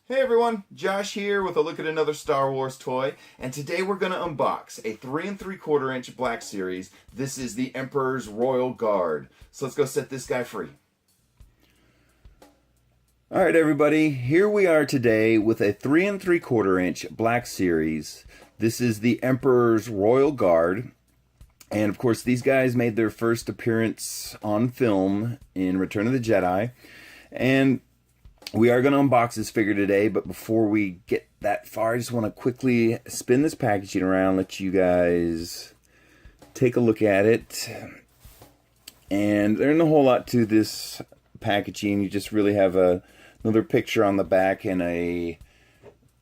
Hey everyone, Josh here with a look at another Star Wars toy, and today we're going to unbox a 3 3/4 inch Black Series. This is the Emperor's Royal Guard. So let's go set this guy free. Alright everybody, here we are today with a 3 3/4 inch Black Series. This is the Emperor's Royal Guard. And of course these guys made their first appearance on film in Return of the Jedi. And we are going to unbox this figure today, but before we get that far, I just want to quickly spin this packaging around, let you guys take a look at it. And there isn't a whole lot to this packaging. You just really have another picture on the back and a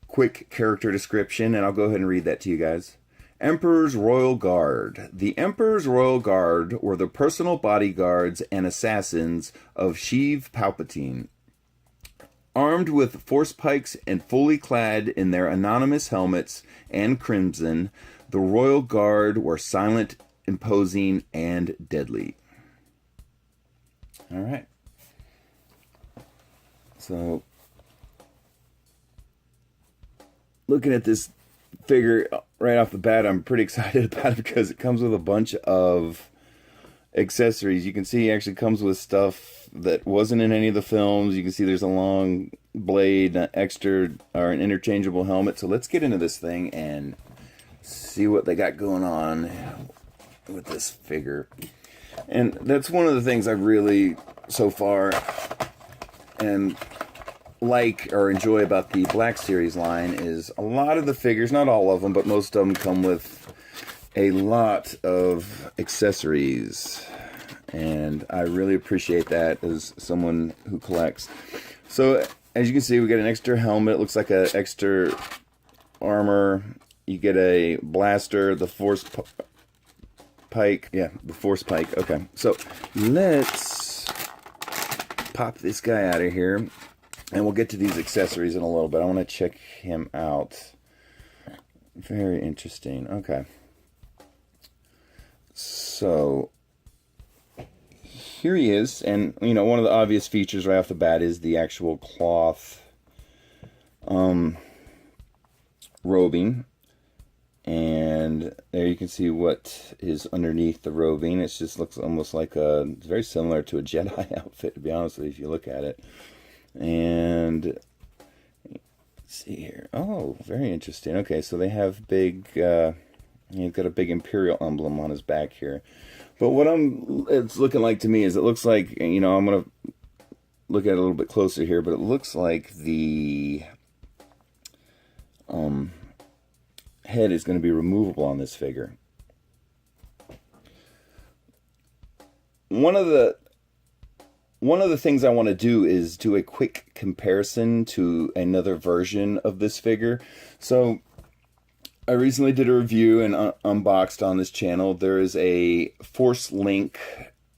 quick character description, and I'll go ahead and read that to you guys. Emperor's Royal Guard. The Emperor's Royal Guard were the personal bodyguards and assassins of Sheev Palpatine. Armed with force pikes and fully clad in their anonymous helmets and crimson, the Royal Guard were silent, imposing, and deadly. Alright. So, looking at this figure right off the bat, I'm pretty excited about it because it comes with a bunch of accessories. You can see it actually comes with stuff that wasn't in any of the films. You can see there's a long blade, an extra or an interchangeable helmet. So let's get into this thing and see what they got going on with this figure. And that's one of the things I really so far and like or enjoy about the Black Series line is a lot of the figures, not all of them, but most of them come with a lot of accessories, and I really appreciate that as someone who collects. So as you can see, we get an extra helmet. It looks like an extra armor. You get a blaster, the force pike. Yeah, the force pike. Okay, so let's pop this guy out of here, and we'll get to these accessories in a little bit. I want to check him out. Very interesting. Okay. So here he is, and you know, one of the obvious features right off the bat is the actual cloth robing, and there you can see what is underneath the robing. It just looks almost like it's very similar to a Jedi outfit, to be honest with you, if you look at it. And let's see here. Oh, very interesting. Okay, so they have big. You've got a big Imperial emblem on his back here. But what it's looking like to me is it looks like, you know, I'm going to look at it a little bit closer here, but it looks like the head is going to be removable on this figure. One of the things I want to do is do a quick comparison to another version of this figure. So I recently did a review and unboxed on this channel. There is a Force Link,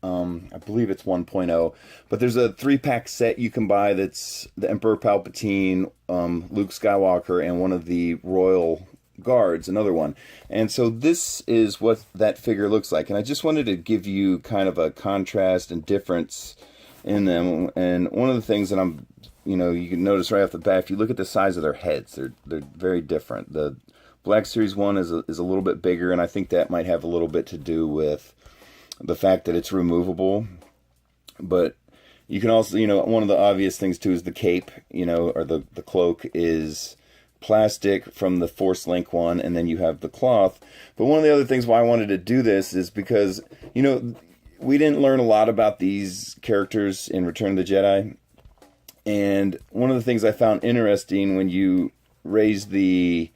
I believe it's 1.0, but there's a 3-pack set you can buy that's the Emperor Palpatine, Luke Skywalker, and one of the Royal Guards, another one. And so this is what that figure looks like. And I just wanted to give you kind of a contrast and difference in them. And one of the things that you can notice right off the bat, if you look at the size of their heads, they're very different. The Black Series 1 is a little bit bigger, and I think that might have a little bit to do with the fact that it's removable. But you can also, one of the obvious things too is the cape, or the cloak is plastic from the Force Link one, and then you have the cloth. But one of the other things why I wanted to do this is because, we didn't learn a lot about these characters in Return of the Jedi. And one of the things I found interesting when you raise the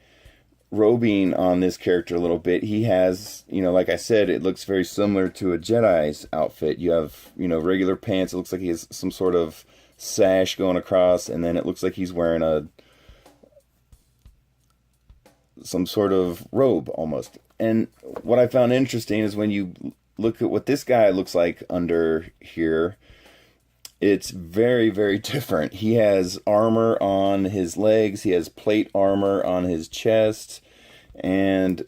robing on this character a little bit, he has, like I said, it looks very similar to a Jedi's outfit. You have, regular pants. It looks like he has some sort of sash going across, and then it looks like he's wearing some sort of robe almost. And what I found interesting is when you look at what this guy looks like under here, it's very, very different. He has armor on his legs. He has plate armor on his chest. And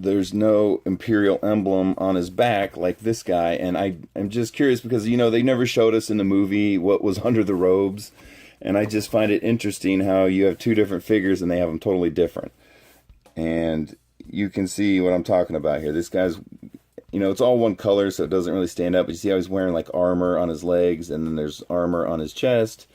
there's no Imperial emblem on his back like this guy. And I'm just curious because, you know, they never showed us in the movie what was under the robes. And I just find it interesting how you have two different figures and they have them totally different. And you can see what I'm talking about here. This guy's, you know, it's all one color, so it doesn't really stand up. But you see how he's wearing like armor on his legs, and then there's armor on his chest,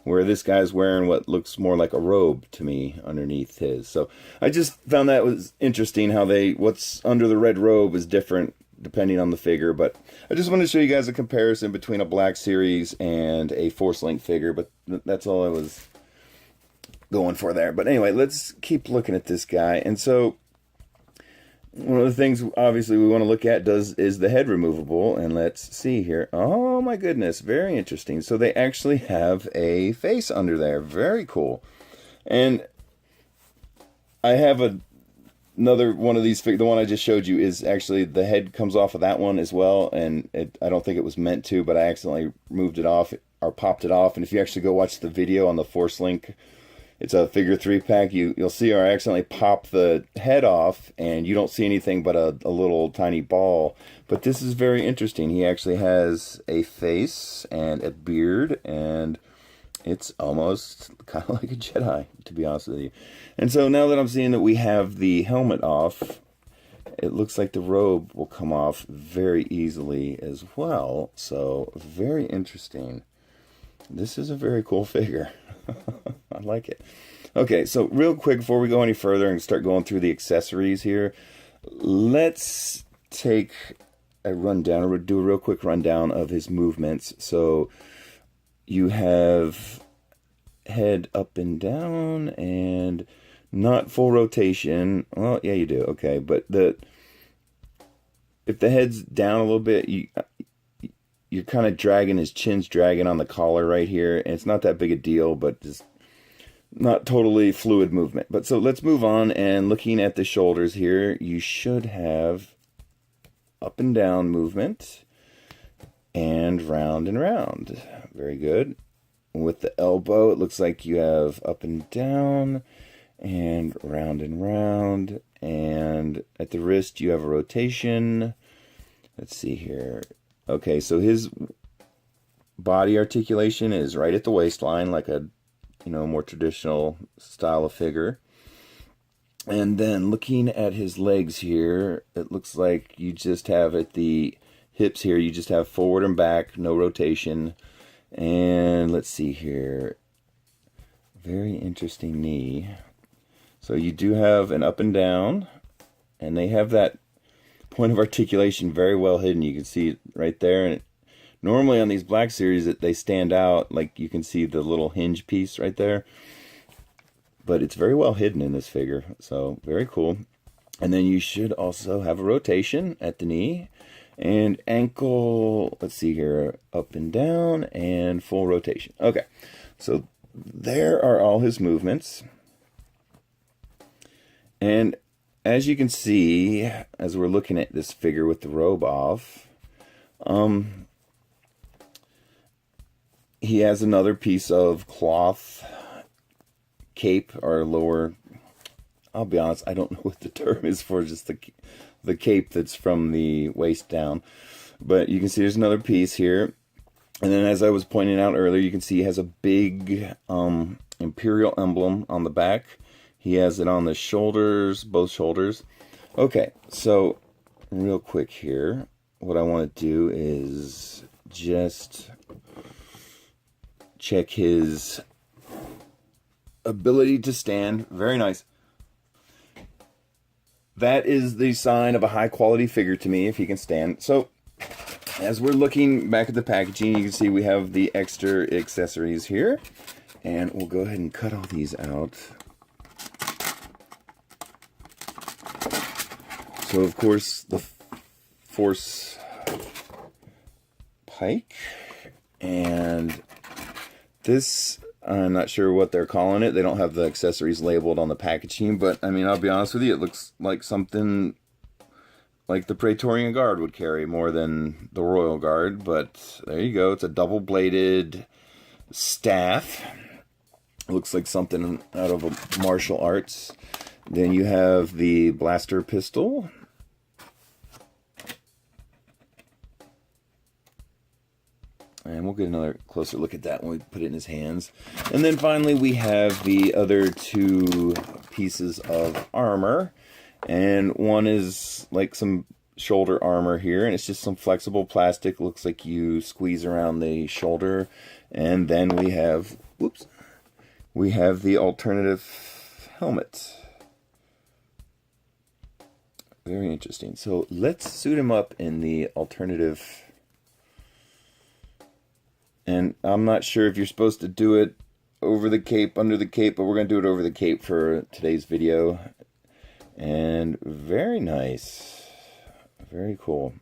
where this guy's wearing what looks more like a robe to me underneath his. So I just found that was interesting how what's under the red robe is different depending on the figure. But I just wanted to show you guys a comparison between a Black Series and a Force Link figure. But that's all I was going for there. But anyway, let's keep looking at this guy. And so one of the things, obviously, we want to look at is the head removable. And let's see here. Oh, my goodness. Very interesting. So they actually have a face under there. Very cool. And I have another one of these. The one I just showed you is actually the head comes off of that one as well. And I don't think it was meant to, but I accidentally moved it off or popped it off. And if you actually go watch the video on the Force Link, it's a figure 3-pack. You'll see I accidentally pop the head off, and you don't see anything but a little tiny ball. But this is very interesting. He actually has a face and a beard, and it's almost kind of like a Jedi, to be honest with you. And so now that I'm seeing that we have the helmet off, it looks like the robe will come off very easily as well. So very interesting. This is a very cool figure. I like it. Okay, so real quick before we go any further and start going through the accessories here, let's take a rundown, or do a real quick rundown of his movements. So you have head up and down and not full rotation. Well, yeah, you do. Okay, but if the head's down a little bit, you're kind of dragging, his chin's dragging on the collar right here, and it's not that big a deal, but just not totally fluid movement. But so let's move on, and looking at the shoulders here, you should have up and down movement and round and round. Very good. With the elbow, it looks like you have up and down and round, and at the wrist you have a rotation. Let's see here. Okay, so his body articulation is right at the waistline, like a, you know, more traditional style of figure. And then looking at his legs here, it looks like you just have at the hips here, you just have forward and back, no rotation. And let's see here. Very interesting knee. So you do have an up and down, and they have that point of articulation very well hidden. You can see it right there. And normally on these Black Series, they stand out, like you can see the little hinge piece right there. But it's very well hidden in this figure, so very cool. And then you should also have a rotation at the knee and ankle. Let's see here, up and down and full rotation. Okay, so there are all his movements. And as you can see, as we're looking at this figure with the robe off, he has another piece of cloth cape or lower. I'll be honest, I don't know what the term is for just the cape that's from the waist down. But you can see there's another piece here. And then as I was pointing out earlier, you can see he has a big Imperial emblem on the back. He has it on the shoulders, both shoulders. Okay, so real quick here, what I want to do is just check his ability to stand. Very nice. That is the sign of a high quality figure to me, if he can stand. So as we're looking back at the packaging, you can see we have the extra accessories here. And we'll go ahead and cut all these out. So, of course, the Force Pike, and this, I'm not sure what they're calling it. They don't have the accessories labeled on the packaging, but, I mean, I'll be honest with you, it looks like something like the Praetorian Guard would carry more than the Royal Guard, but there you go. It's a double-bladed staff. It looks like something out of a martial arts. Then you have the blaster pistol, And we'll get another closer look at that when we put it in his hands. And then finally we have the other two pieces of armor. And one is like some shoulder armor here, and it's just some flexible plastic. Looks like you squeeze around the shoulder. And then we have, whoops, we have the alternative helmet. Very interesting. So let's suit him up in the alternative. And I'm not sure if you're supposed to do it over the cape, under the cape, but we're going to do it over the cape for today's video. And very nice. Very cool.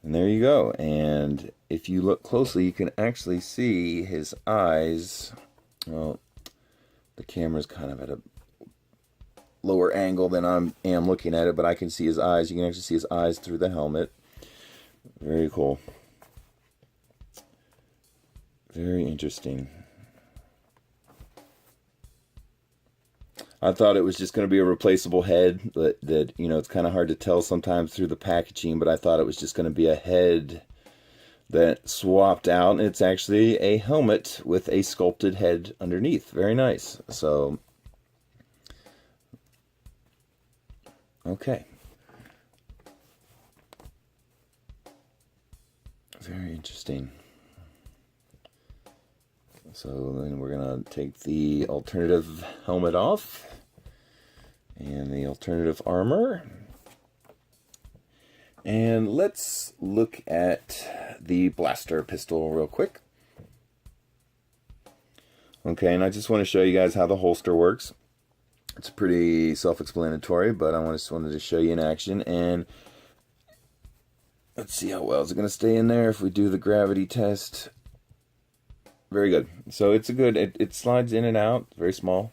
And there you go. And if you look closely, you can actually see his eyes. Well, the camera's kind of at a lower angle than I am looking at it, but I can see his eyes. You can actually see his eyes through the helmet. Very cool. Very interesting. I thought it was just going to be a replaceable head, but that, you know, it's kind of hard to tell sometimes through the packaging, but I thought it was just going to be a head that swapped out, and it's actually a helmet with a sculpted head underneath. Very nice. So, okay. Very interesting. So then we're going to take the alternative helmet off and the alternative armor. And let's look at the blaster pistol real quick. Okay, and I just want to show you guys how the holster works. It's pretty self-explanatory, but I just wanted to show you in action. And let's see how well is it going to stay in there if we do the gravity test. Very good. So it's a good, it slides in and out, very small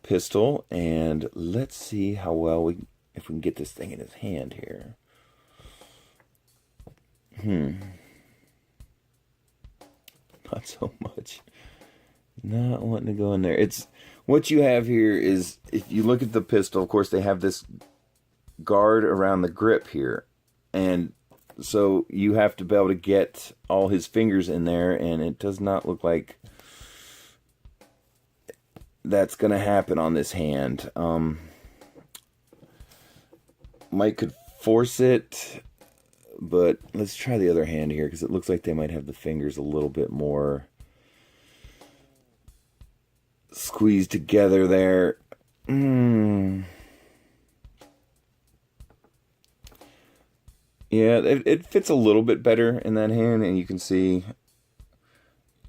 pistol. And let's see how well if we can get this thing in his hand here. Not so much. Not wanting to go in there. It's, what you have here is, if you look at the pistol, of course they have this guard around the grip here. And so you have to be able to get all his fingers in there, and it does not look like that's going to happen on this hand. Mike could force it, but let's try the other hand here, because it looks like they might have the fingers a little bit more squeezed together there. Yeah, it fits a little bit better in that hand, and you can see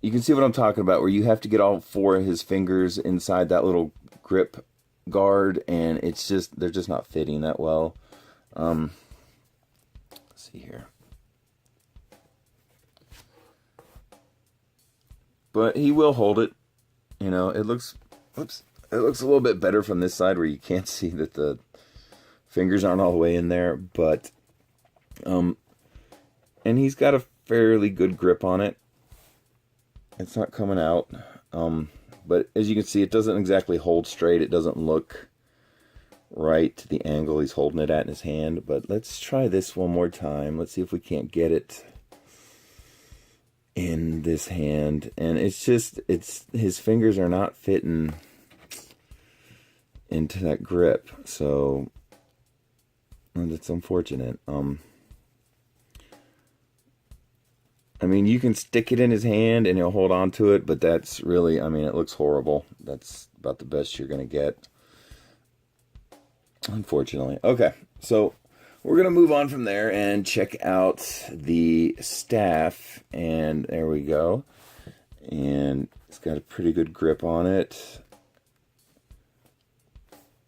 what I'm talking about, where you have to get all four of his fingers inside that little grip guard, and it's just, they're just not fitting that well. Let's see here. But he will hold it. You know, it looks, oops, it looks a little bit better from this side where you can't see that the fingers aren't all the way in there, but and he's got a fairly good grip on it. It's not coming out. But as you can see, it doesn't exactly hold straight. It doesn't look right to the angle he's holding it at in his hand. But let's try this one more time. Let's see if we can't get it in this hand. And it's just, his fingers are not fitting into that grip. So that's unfortunate. I mean, you can stick it in his hand and he'll hold on to it, but that's really, I mean, it looks horrible. That's about the best you're going to get, unfortunately. Okay, so we're going to move on from there and check out the staff. And there we go. And it's got a pretty good grip on it.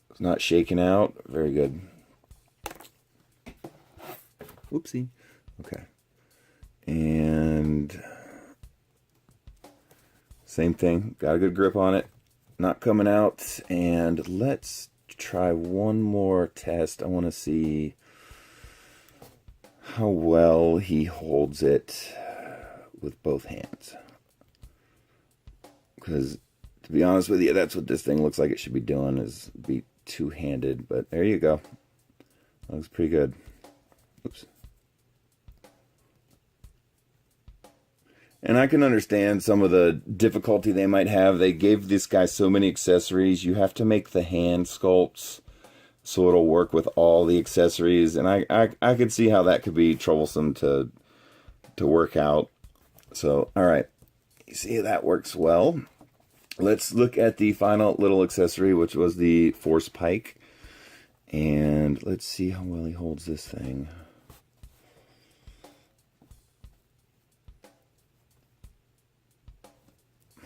It's not shaking out. Very good. Whoopsie. Okay. And same thing, got a good grip on it, not coming out. And let's try one more test. I want to see how well he holds it with both hands, because to be honest with you, that's what this thing looks like it should be doing, is be two-handed. But there you go, that looks pretty good. Oops. And I can understand some of the difficulty they might have. They gave this guy so many accessories. You have to make the hand sculpts so it'll work with all the accessories. And I could see how that could be troublesome to work out. So, all right. You see that works well. Let's look at the final little accessory, which was the Force Pike. And let's see how well he holds this thing.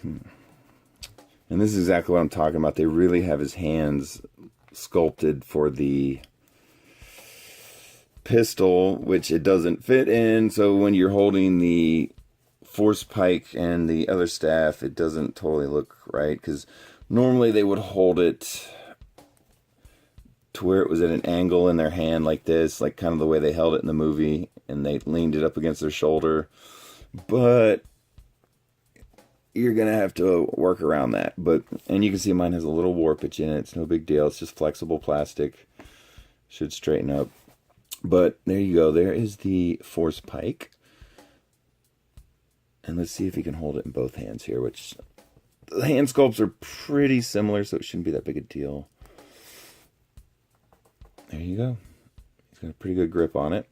And this is exactly what I'm talking about. They really have his hands sculpted for the pistol, which it doesn't fit in. So when you're holding the Force Pike and the other staff, it doesn't totally look right, because normally they would hold it to where it was at an angle in their hand like this, like kind of the way they held it in the movie, and they leaned it up against their shoulder. But you're gonna have to work around that. And you can see mine has a little warpage in it. It's no big deal. It's just flexible plastic. Should straighten up. But there you go. There is the Force Pike. And let's see if he can hold it in both hands here, which the hand sculpts are pretty similar, so it shouldn't be that big a deal. There you go. He's got a pretty good grip on it.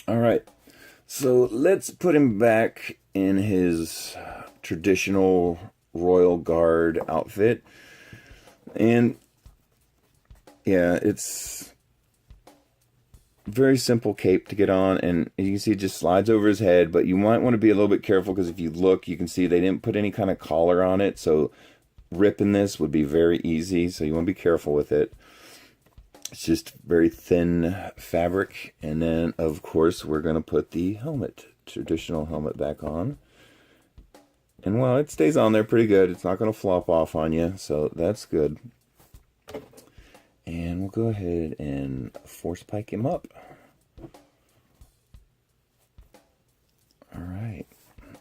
All right. So let's put him back in his traditional Royal Guard outfit. And yeah, it's very simple cape to get on, and you can see it just slides over his head, but you might want to be a little bit careful, because if you look, you can see they didn't put any kind of collar on it, so ripping this would be very easy, so you want to be careful with it. It's just very thin fabric. And then, of course, we're going to put the helmet, traditional helmet, back on. And well, it stays on there pretty good. It's not going to flop off on you, so that's good. And we'll go ahead and Force Pike him up. All right.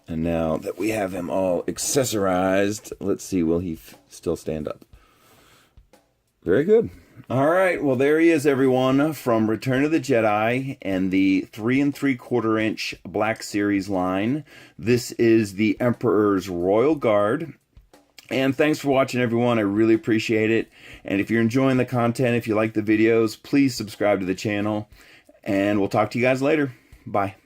And now that we have him all accessorized, let's see, will he still stand up? Very good. All right, well, there he is, everyone, from Return of the Jedi and the 3 3/4 inch Black Series line. This is the Emperor's Royal Guard. And thanks for watching, everyone. I really appreciate it. And if you're enjoying the content, if you like the videos, please subscribe to the channel. And we'll talk to you guys later. Bye.